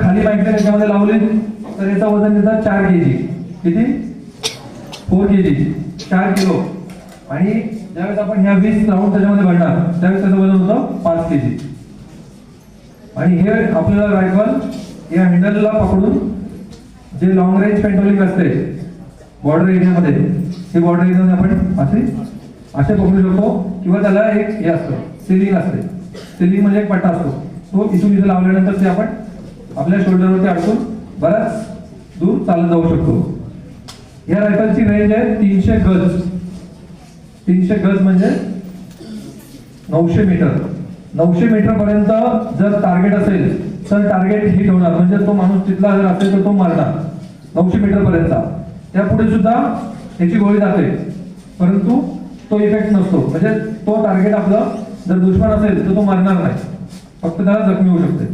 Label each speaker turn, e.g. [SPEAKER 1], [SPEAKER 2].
[SPEAKER 1] खाली माईकने त्याच्यामध्ये लावले तर याचं वजन येतं 4 kg. किती? 4 kg, 4 किलो. आणि ज्यावेळेस आपण ह्या 20 राऊंड त्याच्यामध्ये भरणार त्यावेळेस त्याचं वजन होतं 5 kg. आणि हे आपल्याला रायफल या हँडलला पकडून जे लॉंग रेंज पेट्रोलिंग असते बॉर्डर एरियामध्ये, हे बॉर्डर एरियामध्ये आपण असे पकडू शकतो. किंवा त्याला एक हे असतं, सिलिंग असते. सिलिंग म्हणजे एक पट्टा असतो, तो इथून इथे लावल्यानंतर ते आपण आपल्या शोल्डरवरती अडकून बराच दूर चालत जाऊ शकतो. या रायफलची रेंज आहे 300 गज. 300 गज म्हणजे 900 मीटर. 900 मीटर पर्यंत जर टार्गेट असेल तर टार्गेट हिट होणार, म्हणजे तो माणूस तिथला जर असेल तर तो मारणार 900 मीटर पर्यंत. त्यापुढे सुद्धा त्याची गोळी जाते परंतु तो इफेक्ट नसतो, म्हणजे तो टार्गेट आपला जर दुश्मन असेल तर तो मारणार नाही, फक्त त्याला जखमी होऊ शकते.